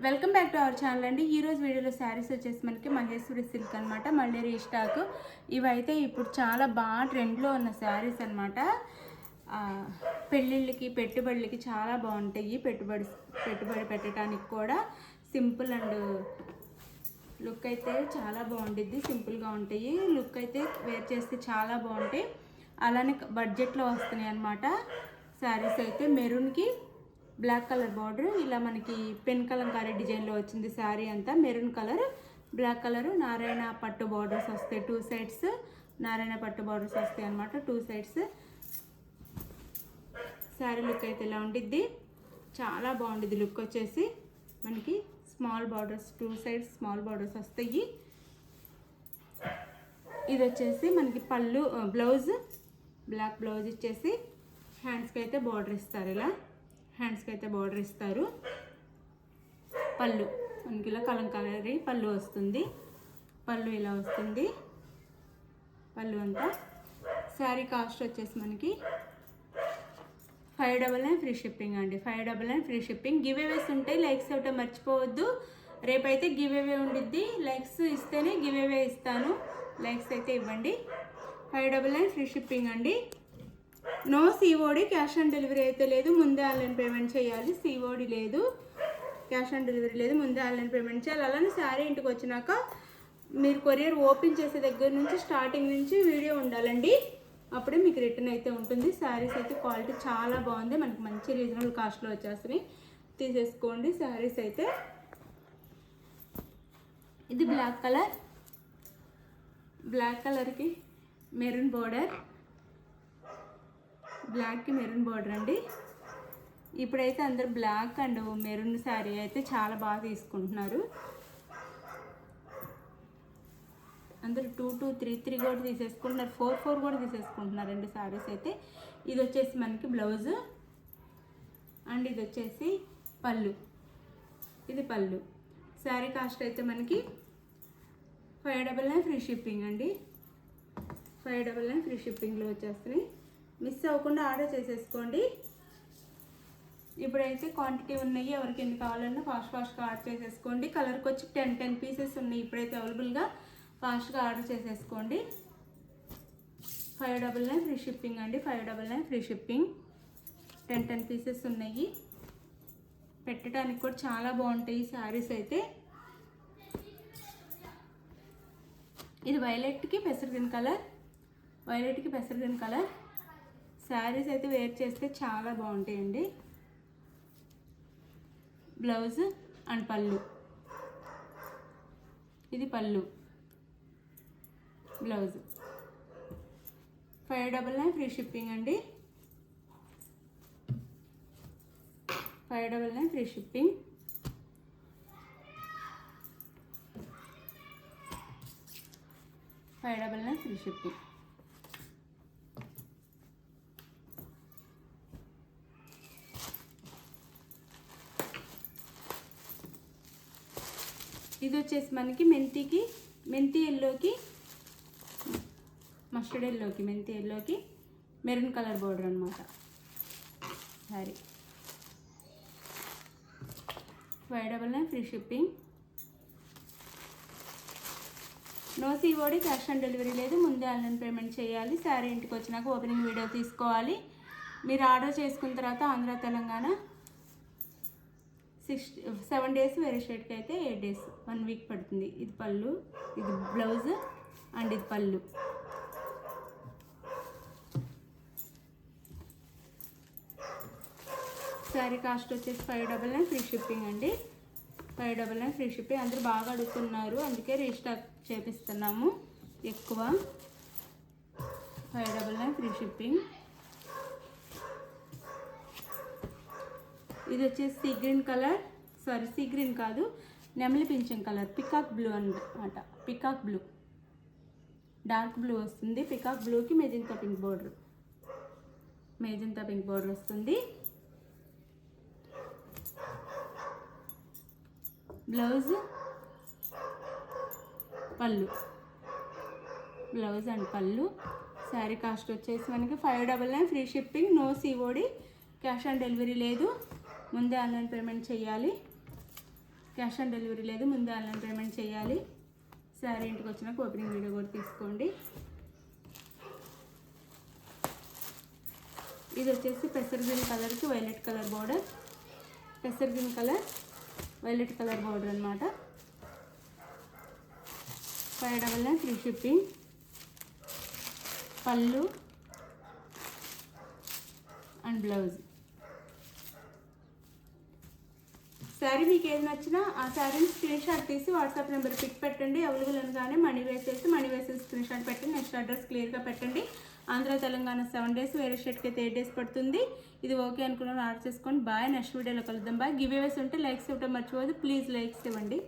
Welcome back to our channel అండి. ఈరోజు వీడియోలో శారీస్ వచ్చేసి మనకి మహేశ్వరి సిల్క్ అనమాట. మళ్ళీ రీస్టాక్. ఇవైతే ఇప్పుడు చాలా బాగా ట్రెండ్లో ఉన్న శారీస్ అనమాట. పెళ్ళిళ్ళకి పెట్టుబడులకి చాలా బాగుంటాయి. పెట్టుబడి పెట్టడానికి కూడా సింపుల్ అండ్ లుక్ అయితే చాలా బాగుంటుంది. సింపుల్గా ఉంటాయి. లుక్ అయితే వేర్ చేస్తే చాలా బాగుంటాయి. అలానే బడ్జెట్లో వస్తున్నాయి అనమాట. శారీస్ అయితే మెరూన్కి బ్లాక్ కలర్ బార్డర్, ఇలా మనకి పెన్ కలంకారీ డిజైన్లో వచ్చింది. శారీ అంతా maroon colour, black colour, Narayana పట్టు బార్డర్స్ వస్తాయి. 2 సైడ్స్ నారాయణ పట్టు బార్డర్స్ వస్తాయి అనమాట. 2 సైడ్స్. శారీ లుక్ అయితే ఇలా ఉండిద్ది. చాలా బాగుండిద్ది లుక్ వచ్చేసి. మనకి small borders, 2 sides small borders వస్తాయి. ఇది వచ్చేసి మనకి పళ్ళు, బ్లౌజ్ బ్లాక్ బ్లౌజ్ ఇచ్చేసి హ్యాండ్స్కి అయితే బార్డర్ ఇస్తారు. ఇలా హ్యాండ్స్కి అయితే బార్డర్ ఇస్తారు. పళ్ళు మనకి ఇలా కలంకారీ పళ్ళు వస్తుంది. పళ్ళు ఇలా వస్తుంది. పళ్ళు అంతా. శారీ కాస్ట్ వచ్చేసి మనకి 599 ఫ్రీ షిప్పింగ్ అండి. 599 ఫ్రీ షిప్పింగ్. గివ్ అవేస్ ఉంటాయి. లైక్స్ ఇవ్వటం మర్చిపోవద్దు. రేపైతే గివ్ అవే ఉండిద్ది. లైక్స్ ఇస్తేనే గివ్ అవే ఇస్తాను. లైక్స్ అయితే ఇవ్వండి. 599 ఫ్రీ షిప్పింగ్ అండి. No COD, cash on delivery అయితే లేదు. ముందే ఆన్లైన్ పేమెంట్ చేయాలి. సిఓడి లేదు, క్యాష్ ఆన్ డెలివరీ లేదు. ముందే ఆన్లైన్ పేమెంట్ చేయాలి. అలానే శారీ ఇంటికి వచ్చినాక మీరు కొరియర్ ఓపెన్ చేసే దగ్గర నుంచి స్టార్టింగ్ నుంచి వీడియో ఉండాలండి. అప్పుడే మీకు రిటర్న్ అయితే ఉంటుంది. శారీస్ అయితే క్వాలిటీ చాలా బాగుంది. మనకి మంచి రీజనబుల్ కాస్ట్లో వచ్చేస్తుంది. తీసేసుకోండి శారీస్ అయితే. ఇది బ్లాక్ కలర్, బ్లాక్ కలర్కి మెరూన్ బార్డర్, బ్లాక్కి మెరూన్ బార్డర్ అండి. ఇప్పుడైతే అందరు బ్లాక్ అండ్ మెరూన్ శారీ అయితే చాలా బాగా తీసుకుంటున్నారు. అందరు 2, 2, 3, 3 కూడా తీసేసుకుంటున్నారు. 4, 4 కూడా తీసేసుకుంటున్నారు. 2 శారీస్ అయితే. ఇది వచ్చేసి మనకి బ్లౌజ్ అండ్ ఇది వచ్చేసి పళ్ళు. ఇది పళ్ళు. శారీ కాస్ట్ అయితే మనకి 599 ఫ్రీ షిప్పింగ్ అండి. 599 ఫ్రీ షిప్పింగ్లో వచ్చేస్తున్నాయి. మిస్ అవ్వకుండా ఆర్డర్ చేసేసుకోండి. ఇప్పుడైతే క్వాంటిటీ ఉన్నాయి. ఎవరికి ఎన్ని కావాలన్నా ఫాస్ట్గా ఆర్డర్ చేసేసుకోండి. కలర్కి వచ్చి 10 పీసెస్ ఉన్నాయి ఇప్పుడైతే అవైలబుల్గా. ఫాస్ట్గా ఆర్డర్ చేసేసుకోండి. 599 ఫ్రీ షిప్పింగ్ అండి. 599 ఫ్రీ షిప్పింగ్. 10 పీసెస్ ఉన్నాయి. పెట్టడానికి కూడా చాలా బాగుంటాయి శారీస్ అయితే. ఇది వైలెట్కి పెసర్ గ్రీన్ కలర్, వైలెట్కి పెసర్ గ్రీన్ కలర్. శారీస్ అయితే వేర్ చేస్తే చాలా బాగుంటాయండి. బ్లౌజ్ అండ్ పళ్ళు. ఇది పళ్ళు, బ్లౌజ్. 599 ఫ్రీ షిప్పింగ్ అండి. 599 ఫ్రీ షిప్పింగ్. Free shipping. ఇది వచ్చేసి మనకి మెంతి ఎల్లోకి మస్టర్డ్ ఎల్లోకి మెంతి ఎల్లోకి మెరూన్ కలర్ బోర్డర్ అనమాట. Sari 599 free shipping. No COD, cash on delivery లేదు. ముందే ఆన్లైన్ పేమెంట్ చేయాలి. శారీ ఇంటికి వచ్చినాక ఓపెనింగ్ వీడియో తీసుకోవాలి. మీరు ఆర్డర్ చేసుకున్న తర్వాత ఆంధ్ర తెలంగాణ 7 డేస్, వేరే స్టేట్కి అయితే 8 డేస్, 1 వీక్ పడుతుంది. ఇది పళ్ళు, ఇది బ్లౌజ్ అండ్ ఇది పళ్ళు. శారీ కాస్ట్ వచ్చేసి 599 ఫ్రీ షిప్పింగ్ అండి. 599 ఫ్రీ షిప్పింగ్. అందరూ బాగా అడుగుతున్నారు, అందుకే రీస్టాక్ చేపిస్తున్నాము ఎక్కువ. 599 ఫ్రీ షిప్పింగ్. ఇది వచ్చేసి sea green colour, sorry sea green కాదు, నెమలి పింఛం కలర్, పికాక్ బ్లూ అన్నమాట. పికాక్ బ్లూ, డార్క్ బ్లూ వస్తుంది. పికాక్ బ్లూకి magenta pink border, magenta pink border వస్తుంది. బ్లౌజ్, పళ్ళు, బ్లౌజ్ అండ్ పళ్ళు. శారీ కాస్ట్ వచ్చేసి మనకి 599 free shipping. No COD, cash on delivery లేదు. ముందే ఆన్లైన్ పేమెంట్ చేయాలి. క్యాష్ ఆన్ డెలివరీ లేదు, ముందు ఆన్లైన్ పేమెంట్ చేయాలి. శారీ ఇంటికి వచ్చినాక ఓపెనింగ్ వీడియో కూడా తీసుకోండి. ఇది వచ్చేసి పెసర్ గ్రీన్ కలర్కి వైలెట్ కలర్ బార్డర్, పెసర్ green colour violet colour border అనమాట. 599 free shipping. Pallu and blouse. Saree మీకు ఏది నచ్చినా ఆ శారీని స్క్రీన్ షాట్ తీసి వాట్సాప్ నెంబర్ పిక్ పెట్టండి. అవైలబుల్ అనగానే మనీ వేసేసి స్క్రీన్ షాట్ పెట్టి నెక్స్ట్ అడ్రస్ క్లియర్గా పెట్టండి. ఆంధ్ర తెలంగాణ 7 days, వేరే స్టేట్కి అయితే 8 days పడుతుంది. ఇది ఓకే అనుకున్నాను, ఆర్డర్ చేసుకోండి. బాయ్. నెక్స్ట్ వీడియోలో కలుద్దాం. బాయ్. గివ్ అవేస్ ఉంటే లైక్స్ ఇవ్వడం మర్చిపోవద్దు. ప్లీజ్ లైక్స్ ఇవ్వండి.